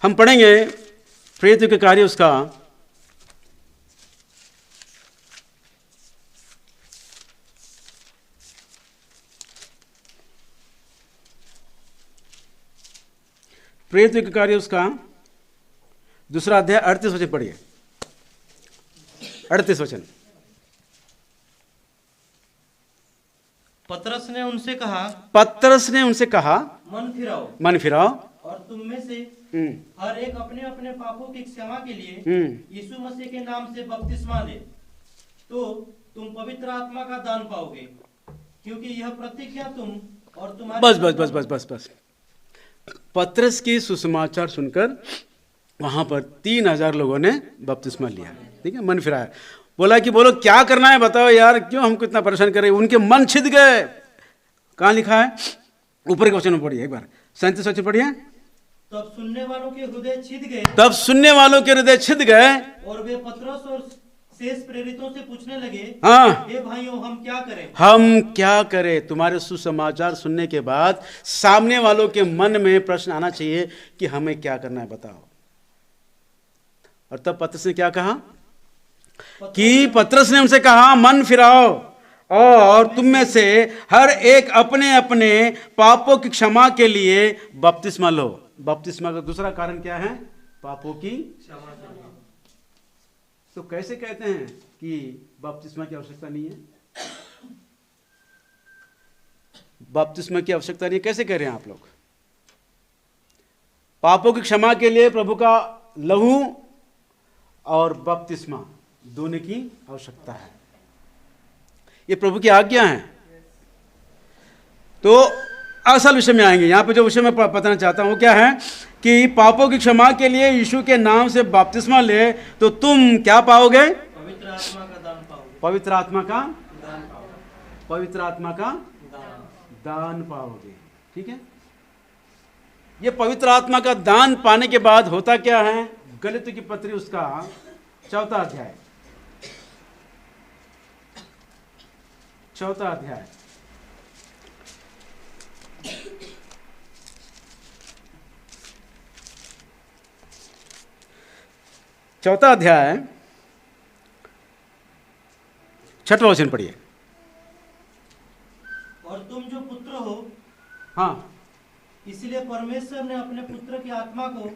हम पढ़ेंगे प्रेरितों के कार्य उसका 2 अध्याय 38 वचन पढ़िए। 38 वचन। पतरस ने उनसे कहा मन फिराओ और तुम में से हर एक अपने अपने पापों की क्षमा के लिए यीशु मसीह के नाम से बपतिस्मा ले, तो तुम पवित्र आत्मा का दान पाओगे, क्योंकि यह प्रतिज्ञा तुम और तुम्हारे बस। पतरस की सुसमाचार सुनकर वहां पर 3000 लोगों ने बपतिस्मा लिया। ठीक है, मन फिराया, बोला कि बोलो क्या करना है बताओ यार, क्यों हमको इतना परेशान कर रहे हैं। उनके मन छिद गए। कहां लिखा है? ऊपर के वचन में पढ़िए एक बार, 37 वचन पढ़िए। तब सुनने वालों के हृदय छिद गए और वे पतरस और शेष प्रेरितों से पूछने लगे, हाँ, हे भाइयों, हम क्या करें? तुम्हारे सुसमाचार सुनने के बाद सामने वालों के मन में प्रश्न आना चाहिए कि हमें क्या करना है बताओ। और तब पतरस ने क्या कहा कि पतरस ने उनसे कहा मन फिराओ और तुम में से हर एक अपने अपने पापों की क्षमा के लिए बपतिस्मा लो। बपतिस्मा का दूसरा कारण क्या है? पापों की क्षमा। तो कैसे कहते हैं कि बपतिस्मा की आवश्यकता नहीं है? बपतिस्मा की आवश्यकता नहीं है, कैसे कह रहे हैं आप लोग? पापों की क्षमा के लिए प्रभु का लहू और बपतिस्मा दोनों की आवश्यकता है। ये प्रभु की आज्ञा है। तो असल विषय में आएंगे। यहां पे जो विषय मैं बताना चाहता हूं क्या है कि पापों की क्षमा के लिए यीशु के नाम से बपतिस्मा ले तो तुम क्या पाओगे? पवित्र आत्मा का दान पाओगे। पवित्र आत्मा का दान पाओगे। ठीक है, ये पवित्र आत्मा का दान पाने के बाद होता क्या है? गलातियों की पत्री उसका 4 अध्याय 4 अध्याय 6वां वचन पढ़िए। और तुम जो पुत्र हो, हाँ, इसलिए परमेश्वर ने अपने पुत्र की आत्मा को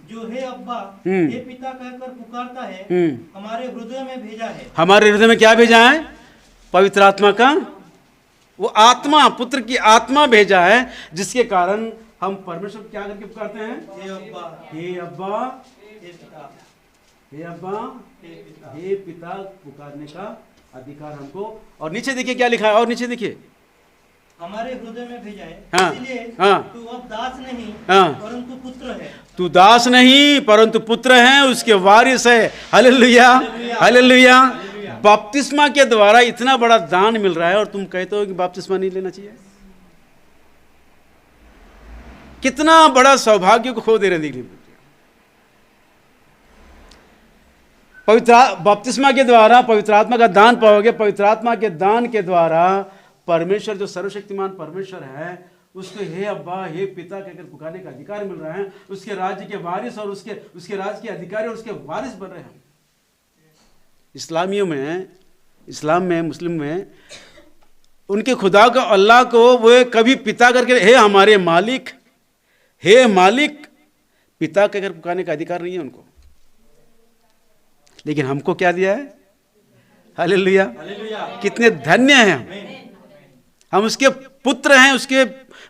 जो हे अब्बा हे पिता कहकर पुकारता है हमारे हृदय में भेजा है। हमारे हृदय में क्या भेजा है? पवित्र आत्मा का वो आत्मा, पुत्र की आत्मा भेजा है, जिसके कारण हम परमेश्वर क्या करके पुकारते हैं? हे अब्बा हे पिता पुकारने का अधिकार हमको। और नीचे देखिए क्या लिखा है, और नीचे देखिए, हमारे हृदय में भेजा है। हाँ, इसलिए तू अब दास नहीं परंतु पुत्र है। तू दास नहीं परंतु पुत्र है, उसके वारिस है। Hallelujah, hallelujah. बपतिस्मा के द्वारा इतना बड़ा दान मिल रहा है और तुम कहते हो कि बपतिस्मा नहीं लेना चाहिए। कितना बड़ा सौभाग्य को खो दे रहे हैं। पवित्र बपतिस्मा के द्वारा पवित्र आत्मा का दान पाओगे। पवित्र आत्मा के दान के द्वारा परमेश्वर जो सर्वशक्तिमान परमेश्वर है उसको हे अब्बा हे पिता कहकर पुकारने का अधिकार मिल रहा है। उसके राज्य के वारिस और उसके राज्य के अधिकारी और उसके वारिस बन रहे हैं। इस्लाम में मुस्लिम में उनके खुदा को, अल्लाह को वो कभी पिता करके हे हमारे मालिक, हे मालिक पिता कहकर पुकारने का अधिकार नहीं है उनको। लेकिन हमको क्या दिया है? हालेलुया, कितने धन्य हैं हम उसके पुत्र हैं, उसके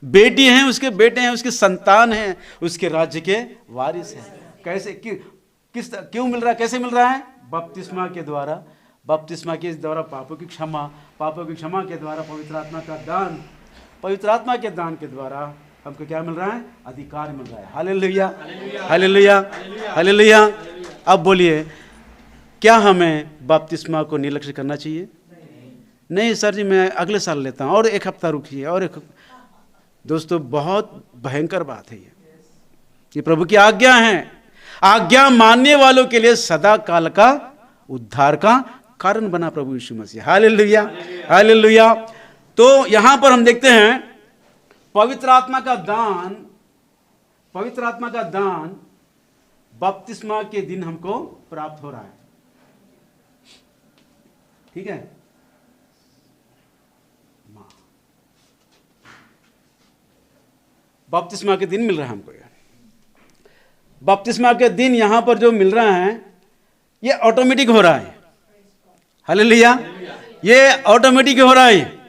बेटी हैं, उसके बेटे हैं, उसके संतान हैं, उसके राज्य के वारिस हैं। कैसे क्यों मिल रहा है? कैसे मिल रहा है? बपतिस्मा के द्वारा। बपतिस्मा के द्वारा पापों की क्षमा के द्वारा पवित्र आत्मा का दान, पवित्र आत्मा के दान के द्वारा हमको क्या मिल रहा है? अधिकार मिल रहा है। Hallelujah, hallelujah, hallelujah. अब बोलिए, क्या हमें बपतिस्मा को निर्लक्ष्य करना चाहिए? नहीं सर जी, मैं अगले साल लेता हूँ, और एक हफ्ता रुकिए, और एक। दोस्तों, बहुत भयंकर बात है ये प्रभु की आज्ञा है। आज्ञा मानने वालों के लिए सदा काल का उद्धार का कारण बना प्रभु यीशु मसीह। Hallelujah, hallelujah. तो यहां पर हम देखते हैं पवित्र आत्मा का दान बपतिस्मा के दिन हमको प्राप्त हो रहा है। ठीक है, बपतिस्मा के दिन मिल रहा है हमको। बपतिस्मा के दिन यहां पर जो मिल रहा है ये ऑटोमेटिक हो रहा है। हालेलुया, ये ऑटोमेटिक हो रहा है।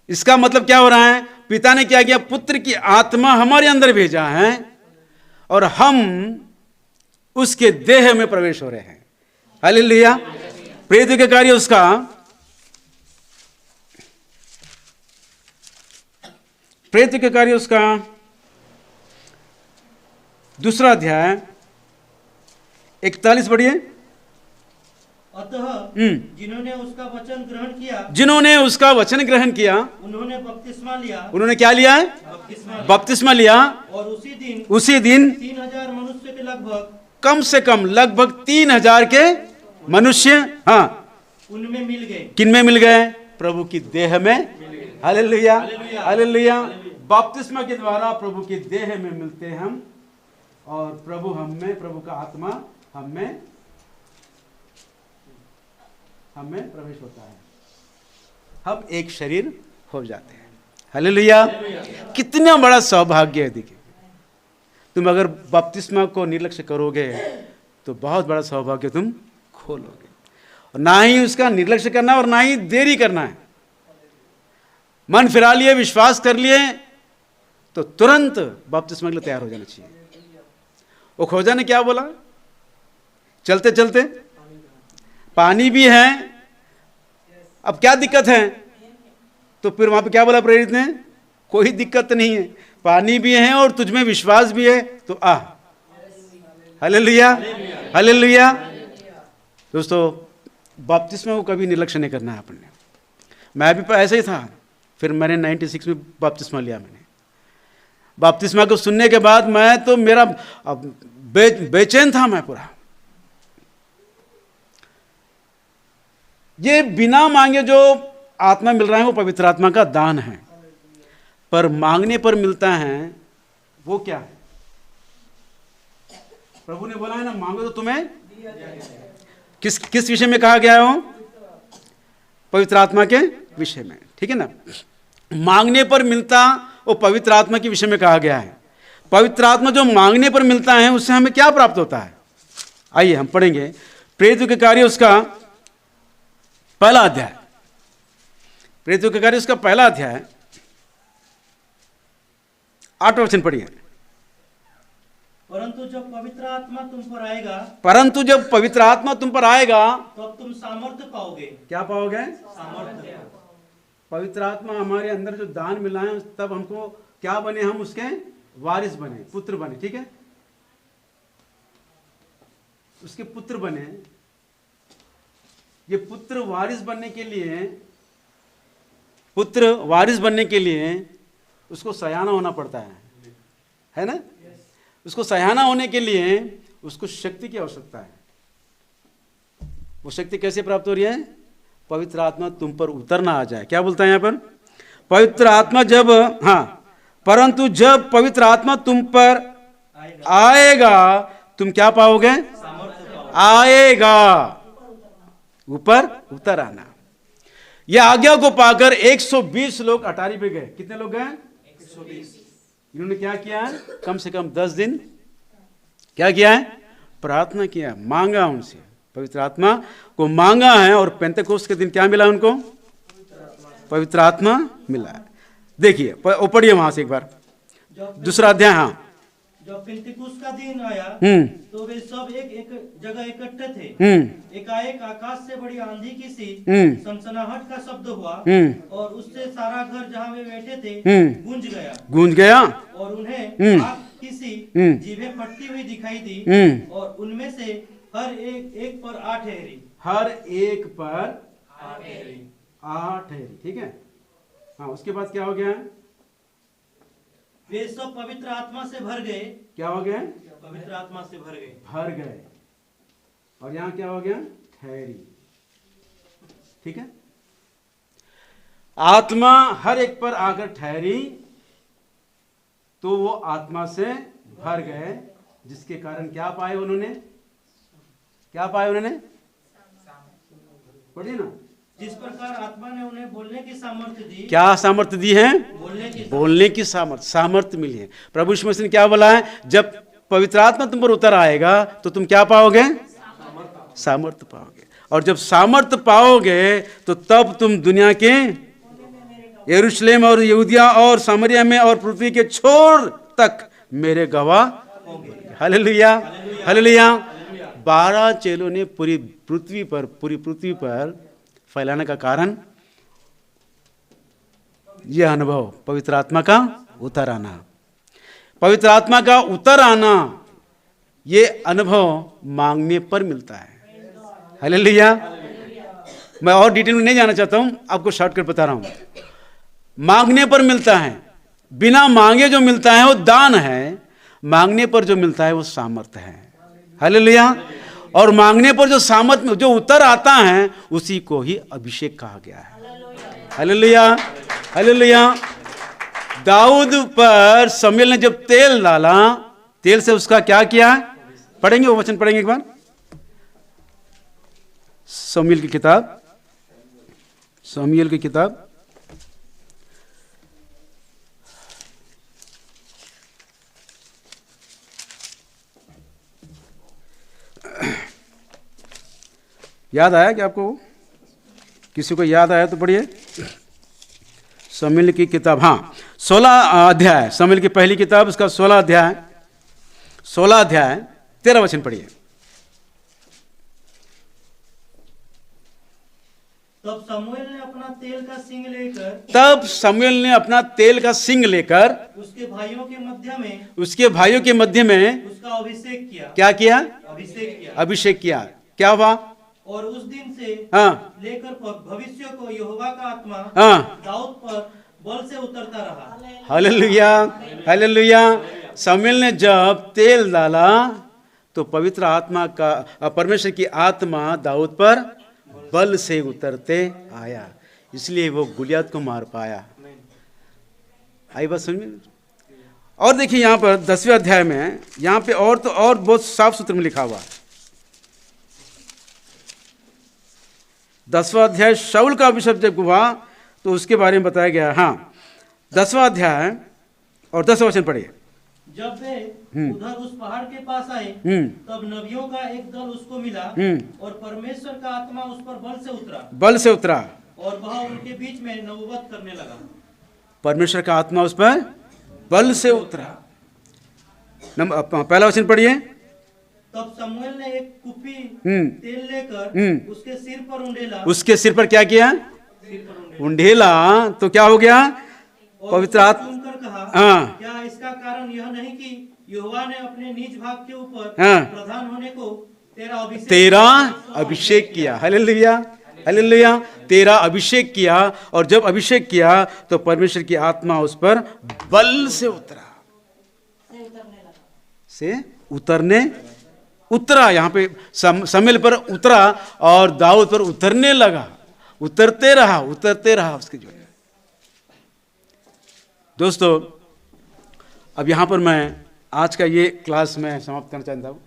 इसका मतलब क्या हो रहा है? पिता ने क्या किया? पुत्र की आत्मा हमारे अंदर भेजा है और हम उसके देह में प्रवेश हो रहे हैं। हालेलुया, प्रेरित के कार्य उसका प्रेरित के कार्य उसका 2 अध्याय 41 पढ़िए। अतः जिन्होंने उसका वचन ग्रहण किया उन्होंने बपतिस्मा लिया। उन्होंने क्या लिया है? बपतिस्मा लिया। और उसी दिन 3000 मनुष्य के लगभग, कम से कम लगभग 3000 के मनुष्य, हाँ, उनमें मिल गए। किन में मिल गए? प्रभु की देह में। Hallelujah, hallelujah. बपतिस्मा के द्वारा प्रभु की देह में मिलते हैं हम, और प्रभु हम में, प्रभु का आत्मा हम में प्रवेश होता है। हम एक शरीर हो जाते हैं। हालेलुया, कितना बड़ा सौभाग्य है। देखिए, तुम अगर बपतिस्मा को निर्लक्ष्य करोगे तो बहुत बड़ा सौभाग्य तुम खोलोगे। और ना ही उसका निर्लक्ष्य करना और ना ही देरी करना है। मन फिरा लिए, विश्वास कर लिए तो तुरंत बपतिस्मा के लिए तैयार हो जाना चाहिए। वो खोजा ने क्या बोला? चलते चलते पानी भी है, अब क्या दिक्कत है? तो फिर वहां पे क्या बोला प्रेरित ने? कोई दिक्कत नहीं है, पानी भी है और तुझ में विश्वास भी है तो आ। Hallelujah, hallelujah. दोस्तों, बपतिस्मा को कभी निर्लक्ष्य नहीं करना है आपने। मैं भी ऐसे ही था, फिर मैंने 96 में बपतिस्मा लिया। मैंने बपतिस्मा को सुनने के बाद मैं तो मेरा बेचैन था मैं पूरा। ये बिना मांगे जो आत्मा मिल रहा है वो पवित्र आत्मा का दान है, पर मांगने पर मिलता है वो क्या है? प्रभु ने बोला है ना, मांगो तो तुम्हें किस विषय में कहा गया है? वो पवित्र आत्मा के विषय में। ठीक है ना, मांगने पर मिलता वो पवित्र आत्मा के विषय में कहा गया है। पवित्र आत्मा जो मांगने पर मिलता है उससे हमें क्या प्राप्त होता है? आइए हम पढ़ेंगे प्रेरितों के कार्य उसका 1 अध्याय। प्रेरितों के कार्य उसका 1 अध्याय 8 वचन पढ़िए। परंतु जब पवित्र आत्मा तुम पर आएगा तब तुम सामर्थ्य पाओगे। क्या पाओगे? सामर्थ्य। पवित्र आत्मा हमारे अंदर जो दान मिला है तब हमको क्या बने? हम उसके वारिस बने, पुत्र बने। ठीक है, उसके पुत्र बने। ये पुत्र वारिस बनने के लिए उसको सयाना होना पड़ता है ना? उसको सयाना होने के लिए उसको शक्ति की आवश्यकता है। वो शक्ति कैसे प्राप्त हो रही है? पवित्र आत्मा तुम पर उतरना आ जाए। क्या बोलता है यहाँ पर? पवित्र आत्मा जब, हाँ, परंतु जब पवित्र आत्मा तुम पर आएगा तुम क्या पाओगे? आएगा, ऊपर उतर आना। यह आज्ञा को पाकर 120 लोग अटारी पे गए। कितने लोग गए? 120। इन्होंने क्या किया है? कम से कम 10 दिन क्या किया है? प्रार्थना किया, मांगा उनसे, पवित्र आत्मा को मांगा है। और पेंतेकोस्त के दिन क्या मिला उनको? पवित्र आत्मा मिला है। देखिए, पढ़िए वहां से एक बार 2 अध्याय। हाँ, जब पेंतेकोस्त का दिन आया तो वे सब एक जगह इकट्ठे थे। एकाएक आकाश से बड़ी आंधी की सी सनसनाहट का शब्द हुआ और उससे सारा घर जहाँ वे बैठे थे गूंज गया और उन्हें आग की सी जीभें फटती हुई दिखाई दी और उनमें से हर एक पर 8 ठहरी। हर एक पर 8 ठहरी। ठीक है, हाँ, उसके बाद क्या हो गया? वे सब पवित्र आत्मा से भर गए। क्या हो गया? पवित्र आत्मा से भर गए। और यहाँ क्या हो गया? ठहरी। ठीक है, आत्मा हर एक पर आकर ठहरी तो वो आत्मा से भर गए जिसके कारण क्या पाए उन्होंने, क्या पाए उन्होंने, पढ़िए ना। जिस प्रकार आत्मा ने उन्हें बोलने की सामर्थ्य दी, क्या सामर्थ्य दी है, बोलने की सामर्थ्य मिली है। प्रभु यीशु मसीह ने क्या बोला है, जब पवित्र आत्मा तुम पर उतर आएगा तो तुम क्या पाओगे, सामर्थ्य पाओगे। और जब सामर्थ्य पाओगे तो तब तुम दुनिया के यरूशलेम और यहूदिया और सामरिया में और पृथ्वी के छोर तक मेरे गवाह होंगे। Hallelujah, hallelujah. 12 चेलों ने पूरी पृथ्वी पर फैलाने का कारण यह अनुभव, पवित्र आत्मा का उतर आना। पवित्र आत्मा का उतर आना ये अनुभव मांगने पर मिलता है। हालेलुया। मैं और डिटेल में नहीं जाना चाहता हूं, आपको शॉर्टकट बता रहा हूं। मांगने पर मिलता है, बिना मांगे जो मिलता है वो दान है, मांगने पर जो मिलता है वो सामर्थ्य है। हालेलुया। और मांगने पर जो सामर्थ्य जो उतर आता है उसी को ही अभिषेक कहा गया है। Hallelujah, hallelujah. दाऊद पर शमूएल ने जब तेल डाला, तेल से उसका क्या किया, पढ़ेंगे वो वचन, पढ़ेंगे एक बार, शमूएल की किताब, शमूएल की किताब याद आया क्या आपको, किसी को याद आया तो पढ़िए। शमूएल की किताब, हाँ 16 अध्याय, शमूएल की पहली किताब उसका 16 अध्याय 13 वचन पढ़िए। तब शमूएल ने अपना तेल का सिंग लेकर उसके भाइयों के मध्य में उसका अभिषेक किया। क्या किया, अभिषेक किया। क्या हुआ, और उस दिन से लेकर भविष्य को यहोवा का आत्मा दाऊद पर बल से उतरता रहा। Hallelujah, hallelujah. शमूएल ने जब तेल डाला तो पवित्र आत्मा का, परमेश्वर की आत्मा दाऊद पर बल से उतरते आया, इसलिए वो गुलियात को मार पाया। आई बात समझ में। और देखिए यहां पर 10वें अध्याय में, यहां पे और तो और बहुत साफ सूत्र में लिखा हुआ। 10वां अध्याय शाऊल का अभिषेक जब हुआ तो उसके बारे में बताया गया। हाँ 10वां अध्याय और 10वां वचन पढ़िए। जब वे उधर उस पहाड़ के पास आए तब नबियों का एक दल उसको मिला और परमेश्वर का आत्मा उस पर बल से उतरा और वह उनके बीच में नबूवत करने लगा। परमेश्वर का आत्मा उस पर बल से उतरा। पहला वचन पढ़िए। तब शमूएल ने एक कुप्पी तेल लेकर उसके सिर पर उंडेला। उसके सिर पर क्या किया, उंडेला। तो क्या हो गया, पवित्र आत्मा कहा, क्या इसका कारण यह नहीं कि यहोवा ने अपने निज भाग के ऊपर प्रधान होने को तेरा अभिषेक किया। Hallelujah, hallelujah. तेरा अभिषेक किया, और जब अभिषेक किया तो परमेश्वर की आत्मा उस पर बल से उतरा। यहाँ पे शमूएल पर उतरा और दाऊद पर उतरने लगा, उतरते रहा उसके जीवन में। दोस्तों अब यहाँ पर मैं आज का ये क्लास में समाप्त करना चाहता हूँ।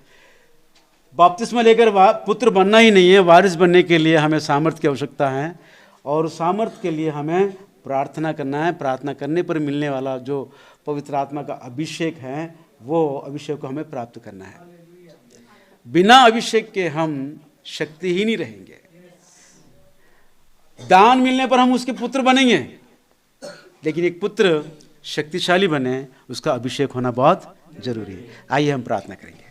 बपतिस्मा लेकर पुत्र बनना ही नहीं है, वारिस बनने के लिए हमें सामर्थ्य की आवश्यकता है, और सामर्थ्य के लिए हमें प्रार्थना करना है। प्रार्थना करने पर मिलने वाला जो पवित्र आत्मा का अभिषेक है, वो अभिषेक को हमें प्राप्त करना है। बिना अभिषेक के हम शक्तिहीन ही रहेंगे। दान मिलने पर हम उसके पुत्र बनेंगे, लेकिन एक पुत्र शक्तिशाली बने उसका अभिषेक होना बहुत जरूरी है। आइए हम प्रार्थना करेंगे।